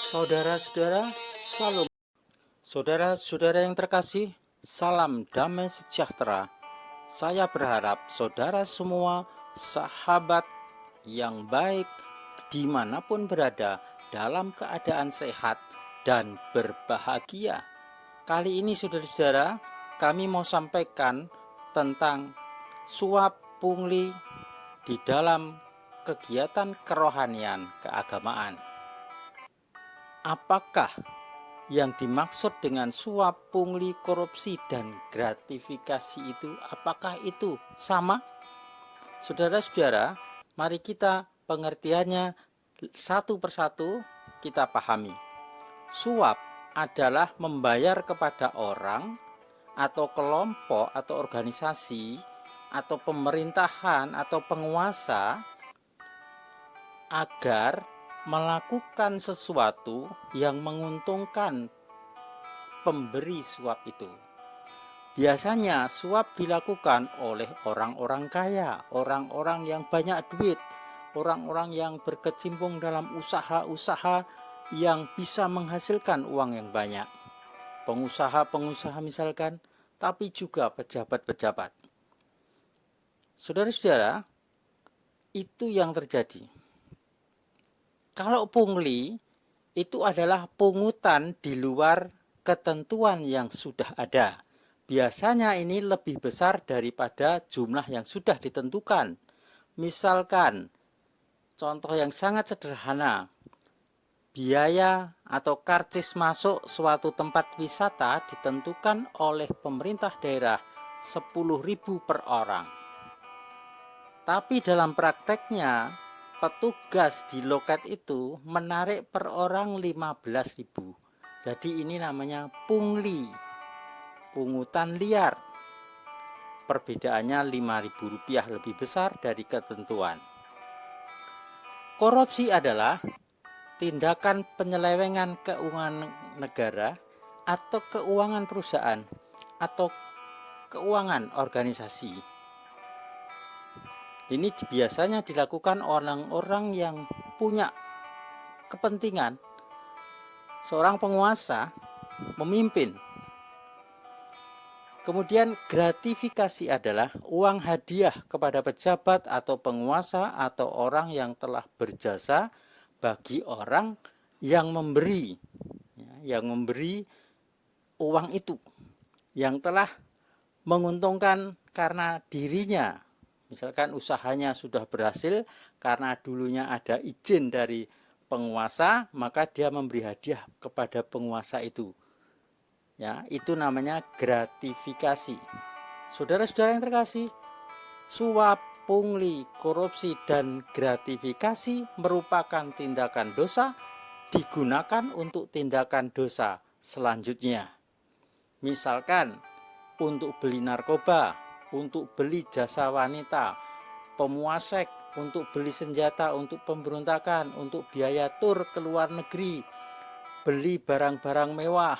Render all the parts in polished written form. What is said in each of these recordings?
Saudara-saudara, salam. Saudara-saudara yang terkasih, salam damai sejahtera. Saya berharap saudara semua sahabat yang baik dimanapun berada dalam keadaan sehat dan berbahagia. Kali ini saudara-saudara, kami mau sampaikan tentang suap pungli di dalam kegiatan kerohanian keagamaan. Apakah yang dimaksud dengan suap, pungli, korupsi, dan gratifikasi itu? Apakah itu sama? Saudara-saudara, mari kita pengertiannya satu persatu kita pahami. Suap adalah membayar kepada orang atau kelompok atau organisasi atau pemerintahan atau penguasa agar melakukan sesuatu yang menguntungkan pemberi suap itu. Biasanya suap dilakukan oleh orang-orang kaya, orang-orang yang banyak duit, orang-orang yang berkecimpung dalam usaha-usaha yang bisa menghasilkan uang yang banyak. Pengusaha-pengusaha misalkan, tapi juga pejabat-pejabat. Saudara-saudara, itu yang terjadi. Kalau pungli itu adalah pungutan di luar ketentuan yang sudah ada. Biasanya ini lebih besar daripada jumlah yang sudah ditentukan. Misalkan, contoh yang sangat sederhana, biaya atau karcis masuk suatu tempat wisata ditentukan oleh pemerintah daerah 10.000 per orang. Tapi dalam prakteknya, petugas di loket itu menarik per orang 15.000. Jadi ini namanya pungli, pungutan liar. Perbedaannya Rp5.000 lebih besar dari ketentuan. Korupsi adalah tindakan penyelewengan keuangan negara atau keuangan perusahaan atau keuangan organisasi. Ini biasanya dilakukan orang-orang yang punya kepentingan. Seorang penguasa memimpin. Kemudian gratifikasi adalah uang hadiah kepada pejabat atau penguasa atau orang yang telah berjasa bagi orang yang memberi, uang itu, yang telah menguntungkan karena dirinya. Misalkan usahanya sudah berhasil karena dulunya ada izin dari penguasa, maka dia memberi hadiah kepada penguasa itu. Ya, itu namanya gratifikasi. Saudara-saudara yang terkasih, suap, pungli, korupsi, dan gratifikasi merupakan tindakan dosa digunakan untuk tindakan dosa selanjutnya. Misalkan untuk beli narkoba, untuk beli jasa wanita, pemuasek, untuk beli senjata, untuk pemberontakan, untuk biaya tur ke luar negeri, beli barang-barang mewah,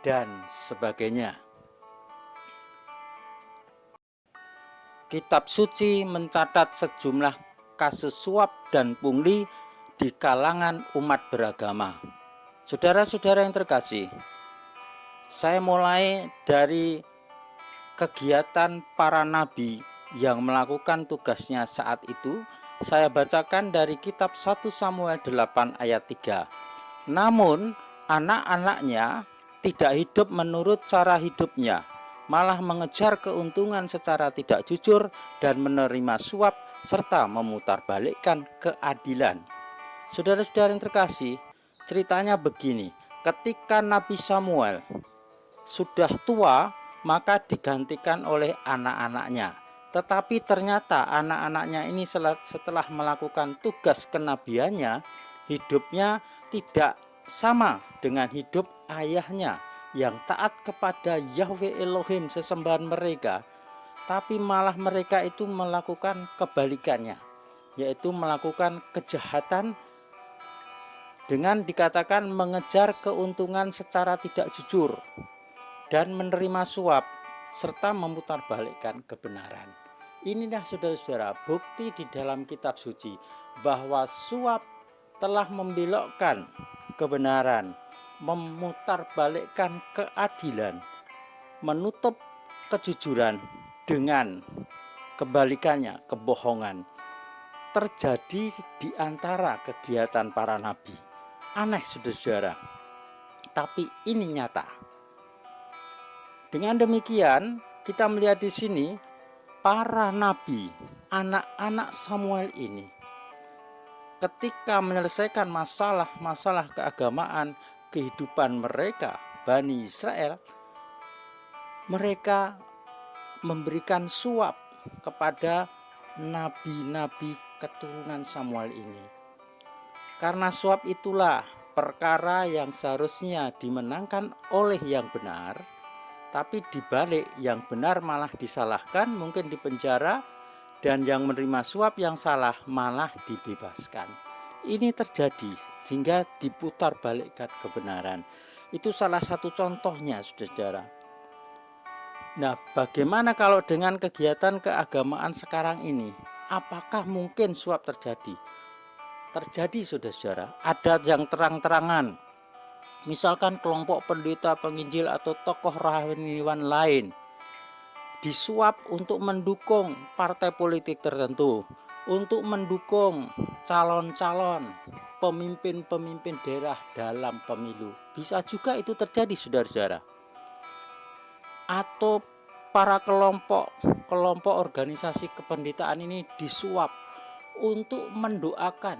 dan sebagainya. Kitab suci mencatat sejumlah kasus suap dan pungli di kalangan umat beragama. Saudara-saudara yang terkasih, saya mulai dari kegiatan para nabi yang melakukan tugasnya saat itu. Saya bacakan dari kitab 1 Samuel 8 ayat 3. Namun anak-anaknya tidak hidup menurut cara hidupnya, malah mengejar keuntungan secara tidak jujur dan menerima suap serta memutarbalikkan keadilan. Saudara-saudara yang terkasih, ceritanya begini. Ketika Nabi Samuel sudah tua, maka digantikan oleh anak-anaknya. Tetapi ternyata anak-anaknya ini setelah melakukan tugas kenabiannya, hidupnya tidak sama dengan hidup ayahnya yang taat kepada Yahweh Elohim sesembahan mereka. Tapi malah mereka itu melakukan kebalikannya, yaitu melakukan kejahatan dengan dikatakan mengejar keuntungan secara tidak jujur dan menerima suap serta memutarbalikkan kebenaran. Inilah saudara-saudara bukti di dalam kitab suci bahwa suap telah membelokkan kebenaran, memutarbalikkan keadilan, menutup kejujuran dengan kebalikannya, kebohongan, terjadi di antara kegiatan para nabi. Aneh saudara, tapi ini nyata. Dengan demikian, kita melihat di sini para nabi, anak-anak Samuel ini, ketika menyelesaikan masalah-masalah keagamaan kehidupan mereka, Bani Israel, mereka memberikan suap kepada nabi-nabi keturunan Samuel ini. Karena suap itulah perkara yang seharusnya dimenangkan oleh yang benar, tapi dibalik yang benar malah disalahkan, mungkin dipenjara, dan yang menerima suap yang salah malah dibebaskan. Ini terjadi sehingga diputar balikkan kebenaran. Itu salah satu contohnya, saudara. Nah, bagaimana kalau dengan kegiatan keagamaan sekarang ini? Apakah mungkin suap terjadi? Terjadi, saudara-saudara. Ada yang terang-terangan. Misalkan kelompok pendeta, penginjil, atau tokoh rohaniwan lain disuap untuk mendukung partai politik tertentu, untuk mendukung calon-calon pemimpin-pemimpin daerah dalam pemilu. Bisa juga itu terjadi, saudara-saudara. Atau para kelompok organisasi kependetaan ini disuap untuk mendoakan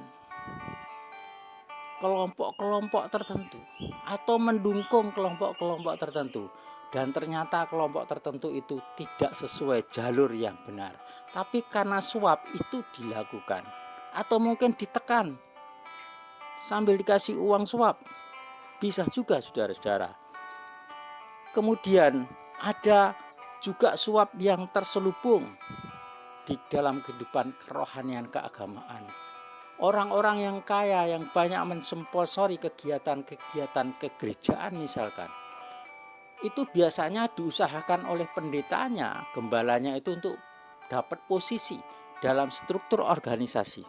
kelompok-kelompok tertentu atau mendukung kelompok-kelompok tertentu, dan ternyata kelompok tertentu itu tidak sesuai jalur yang benar, tapi karena suap itu dilakukan, atau mungkin ditekan sambil dikasih uang suap. Bisa juga, saudara-saudara. Kemudian ada juga suap yang terselubung di dalam kehidupan kerohanian keagamaan. Orang-orang yang kaya yang banyak mensponsori kegiatan-kegiatan kegerejaan misalkan, itu biasanya diusahakan oleh pendetanya, gembalanya itu untuk dapat posisi dalam struktur organisasi.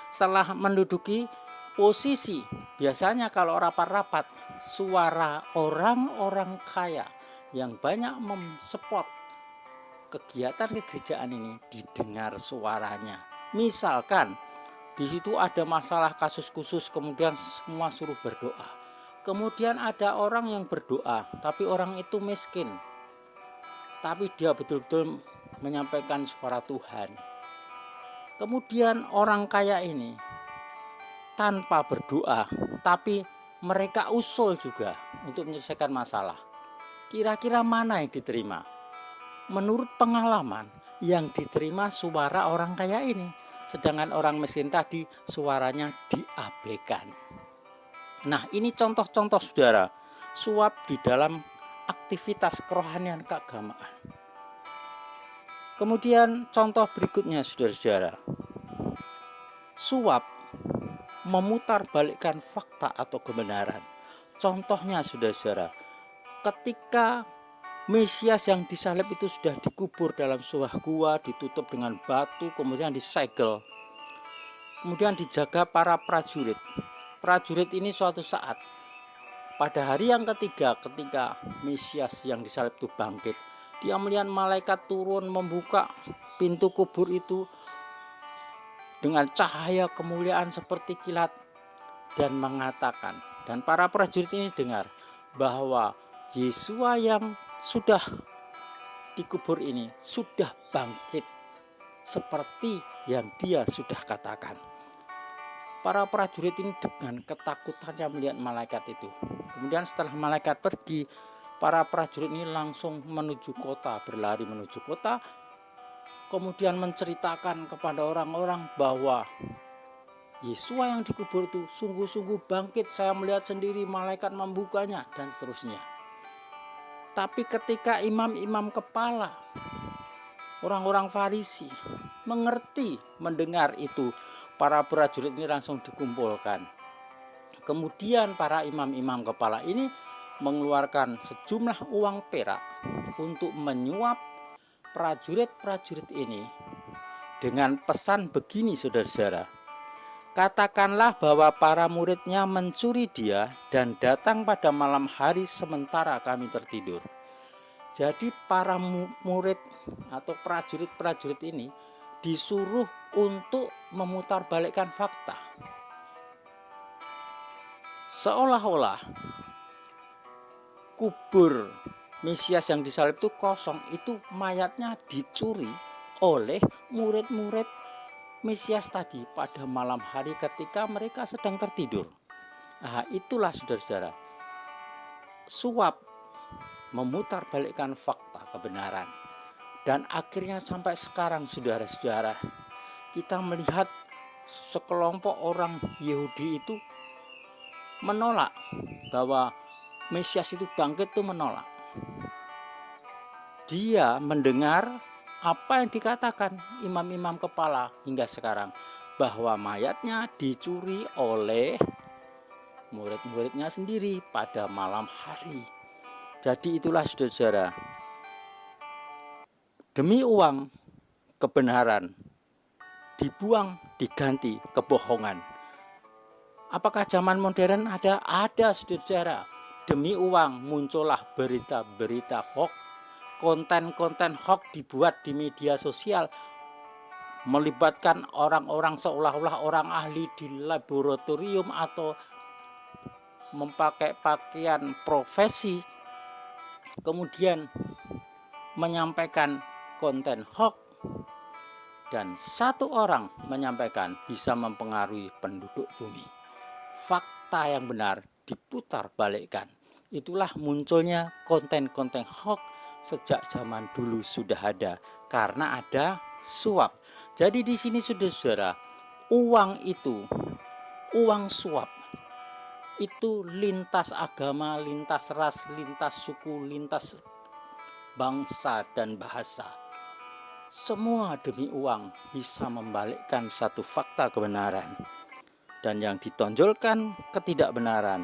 Setelah menduduki posisi, biasanya kalau rapat-rapat, suara orang-orang kaya yang banyak mensupport kegiatan kegerejaan ini didengar suaranya. Misalkan di situ ada masalah kasus khusus, kemudian semua suruh berdoa. Kemudian ada orang yang berdoa, tapi orang itu miskin, tapi dia betul-betul menyampaikan suara Tuhan. Kemudian orang kaya ini tanpa berdoa, tapi mereka usul juga untuk menyelesaikan masalah. Kira-kira mana yang diterima? Menurut pengalaman, yang diterima suara orang kaya ini, sedangkan orang miskin tadi suaranya diabaikan. Nah, ini contoh-contoh, saudara, suap di dalam aktivitas kerohanian keagamaan. Kemudian contoh berikutnya, saudara-saudara, suap memutarbalikkan fakta atau kebenaran. Contohnya, saudara-saudara, ketika Mesias yang disalib itu sudah dikubur dalam sebuah gua, ditutup dengan batu, kemudian disegel, kemudian dijaga para prajurit. Prajurit ini suatu saat pada hari yang ketiga, ketika Mesias yang disalib itu bangkit, dia melihat malaikat turun membuka pintu kubur itu dengan cahaya kemuliaan seperti kilat, dan mengatakan, dan para prajurit ini dengar bahwa Yesua yang sudah dikubur ini sudah bangkit seperti yang dia sudah katakan. Para prajurit ini dengan ketakutannya melihat malaikat itu. Kemudian setelah malaikat pergi, para prajurit ini langsung menuju kota, berlari menuju kota, kemudian menceritakan kepada orang-orang bahwa Yesua yang dikubur itu sungguh-sungguh bangkit, saya melihat sendiri, malaikat membukanya, dan seterusnya. Tapi ketika imam-imam kepala, orang-orang Farisi mengerti, mendengar itu, para prajurit ini langsung dikumpulkan. Kemudian para imam-imam kepala ini mengeluarkan sejumlah uang perak untuk menyuap prajurit-prajurit ini dengan pesan begini, saudara-saudara, Katakanlah bahwa para muridnya mencuri dia dan datang pada malam hari sementara kami tertidur. Jadi para murid atau prajurit-prajurit ini disuruh untuk memutarbalikkan fakta. Seolah-olah kubur Mesias yang disalib itu kosong, itu mayatnya dicuri oleh murid-murid Mesias tadi pada malam hari ketika mereka sedang tertidur. Nah, itulah saudara-saudara, suap memutarbalikkan fakta kebenaran. Dan akhirnya sampai sekarang saudara-saudara, kita melihat sekelompok orang Yahudi itu menolak bahwa Mesias itu bangkit, itu menolak. Dia mendengar apa yang dikatakan imam-imam kepala hingga sekarang, bahwa mayatnya dicuri oleh murid-muridnya sendiri pada malam hari. Jadi itulah saudara-saudara, demi uang kebenaran dibuang, diganti kebohongan. Apakah zaman modern ada? Ada saudara. Demi uang muncullah berita-berita hoax, konten-konten hoax dibuat di media sosial, melibatkan orang-orang seolah-olah orang ahli di laboratorium atau memakai pakaian profesi, kemudian menyampaikan konten hoax, dan satu orang menyampaikan bisa mempengaruhi penduduk bumi. Fakta yang benar diputar balikkan. Itulah munculnya konten-konten hoax sejak zaman dulu sudah ada, karena ada suap. Jadi di sini saudara, uang itu, uang suap itu lintas agama, lintas ras, lintas suku, lintas bangsa dan bahasa. Semua demi uang bisa membalikkan satu fakta kebenaran. Dan yang ditonjolkan ketidakbenaran,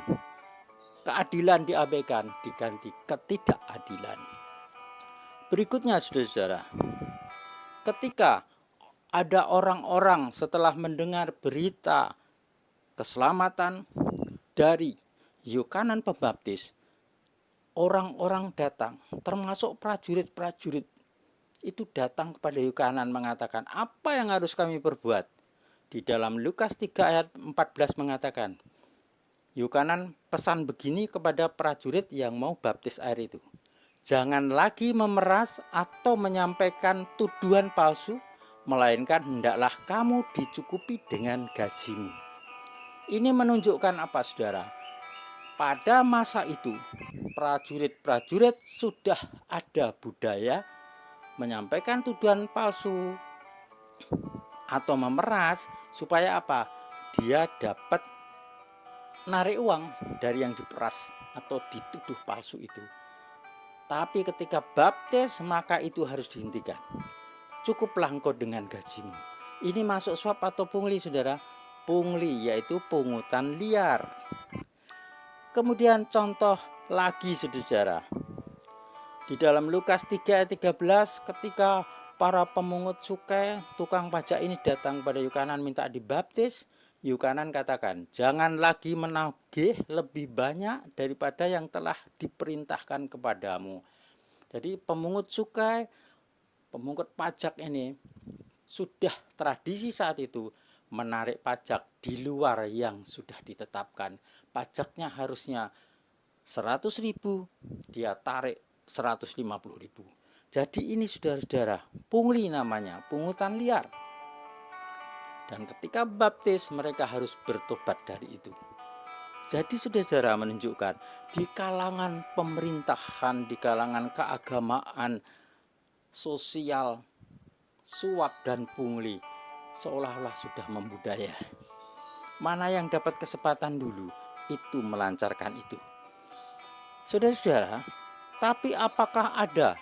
keadilan diabaikan, diganti ketidakadilan. Berikutnya saudara-saudara, ketika ada orang-orang setelah mendengar berita keselamatan dari Yohanan Pembaptis, orang-orang datang, termasuk prajurit-prajurit itu datang kepada Yohanan mengatakan, apa yang harus kami perbuat? Di dalam Lukas 3 ayat 14 mengatakan, Yohanan pesan begini kepada prajurit yang mau baptis air itu. Jangan lagi memeras atau menyampaikan tuduhan palsu, melainkan hendaklah kamu dicukupi dengan gajimu. Ini menunjukkan apa saudara? Pada masa itu, prajurit-prajurit sudah ada budaya menyampaikan tuduhan palsu atau memeras, supaya apa? Dia dapat narik uang dari yang diperas atau dituduh palsu itu. Tapi ketika baptis, maka itu harus dihentikan. Cukuplah engkau dengan gajimu. Ini masuk suap atau pungli saudara? Pungli, yaitu pungutan liar. Kemudian contoh lagi saudara, di dalam Lukas 3 ayat 13, ketika para pemungut cukai, tukang pajak ini datang pada Yohanan minta dibaptis, Yohanan katakan, jangan lagi menagih lebih banyak daripada yang telah diperintahkan kepadamu. Jadi pemungut cukai, pemungut pajak ini sudah tradisi saat itu menarik pajak di luar yang sudah ditetapkan. Pajaknya harusnya 100.000, dia tarik 150.000. Jadi ini saudara-saudara, pungli namanya, pungutan liar. Dan ketika baptis mereka harus bertobat dari itu. Jadi saudara menunjukkan di kalangan pemerintahan, di kalangan keagamaan, sosial, suap dan pungli seolah-olah sudah membudaya. Mana yang dapat kesempatan dulu, itu melancarkan itu. Saudara-saudara, tapi apakah ada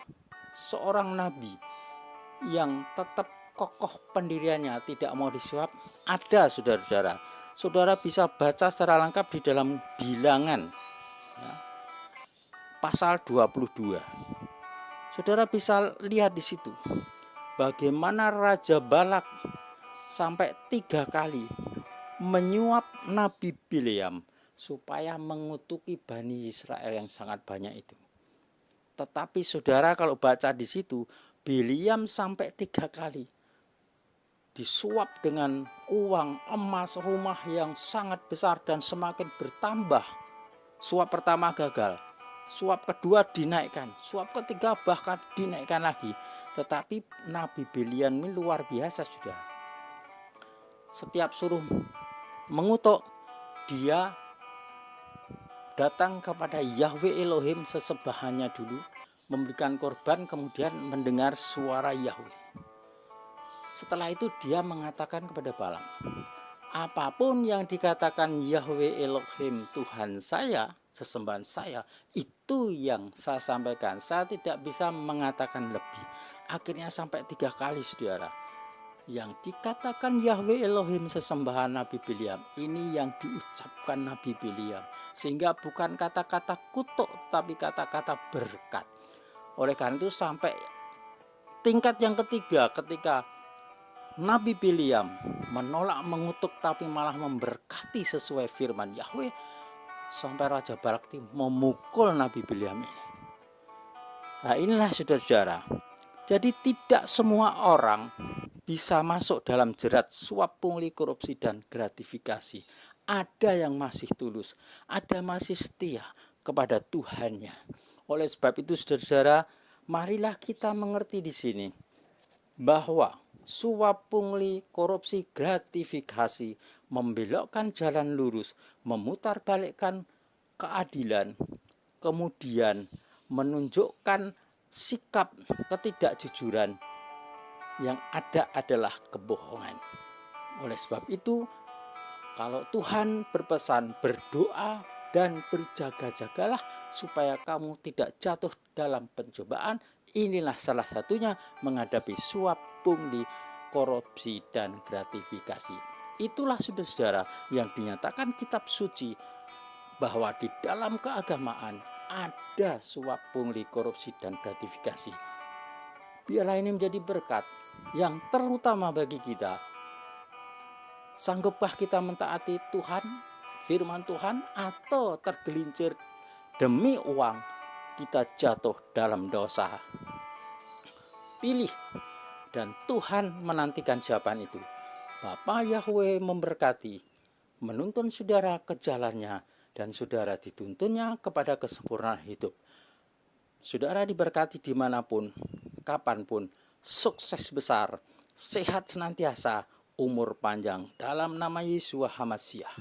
seorang nabi yang tetap kokoh pendiriannya, tidak mau disuap? Ada saudara-saudara. Saudara bisa baca secara lengkap di dalam Bilangan ya, pasal 22. Saudara bisa lihat di situ bagaimana Raja Balak sampai 3 kali menyuap Nabi Bileam supaya mengutuki Bani Israel yang sangat banyak itu. Tetapi saudara kalau baca di situ, Bileam sampai 3 kali disuap dengan uang, emas, rumah yang sangat besar dan semakin bertambah. Suap pertama gagal, suap kedua dinaikkan, suap ketiga bahkan dinaikkan lagi. Tetapi Nabi Bileam ini luar biasa sudah. Setiap suruh mengutuk, dia datang kepada Yahweh Elohim sesembahannya dulu, memberikan korban, kemudian mendengar suara Yahweh. Setelah itu dia mengatakan kepada Balaam, apapun yang dikatakan Yahweh Elohim Tuhan saya, sesembahan saya, itu yang saya sampaikan. Saya tidak bisa mengatakan lebih. Akhirnya sampai 3 kali saudara. Yang dikatakan Yahweh Elohim sesembahan Nabi Bileam, ini yang diucapkan Nabi Bileam. Sehingga bukan kata-kata kutuk, tapi kata-kata berkat. Oleh karena itu sampai tingkat yang ketiga, ketika Nabi Bileam menolak mengutuk tapi malah memberkati sesuai firman Yahweh, sampai Raja Balak memukul Nabi Bileam ini. Nah inilah saudara-saudara. Jadi tidak semua orang bisa masuk dalam jerat suap, pungli, korupsi, dan gratifikasi. Ada yang masih tulus, ada masih setia kepada Tuhannya. Oleh sebab itu saudara-saudara, marilah kita mengerti di sini bahwa suap, pungli, korupsi, gratifikasi membelokkan jalan lurus, memutarbalikkan keadilan, kemudian menunjukkan sikap ketidakjujuran, yang ada adalah kebohongan. Oleh sebab itu, kalau Tuhan berpesan berdoa dan berjaga-jagalah supaya kamu tidak jatuh dalam pencobaan, inilah salah satunya menghadapi suap, pungli, korupsi, dan gratifikasi. Itulah saudara-saudara yang dinyatakan kitab suci bahwa di dalam keagamaan ada suap, pungli, korupsi, dan gratifikasi. Biarlah ini menjadi berkat yang terutama bagi kita. Sanggupkah kita mentaati Tuhan, firman Tuhan, atau tergelincir demi uang kita jatuh dalam dosa? Pilih, dan Tuhan menantikan jawaban itu. Bapa Yahweh memberkati, menuntun saudara ke jalannya, dan saudara dituntunnya kepada kesempurnaan hidup. Saudara diberkati dimanapun, kapanpun, sukses besar, sehat senantiasa, umur panjang, dalam nama Yesus HaMasyiah.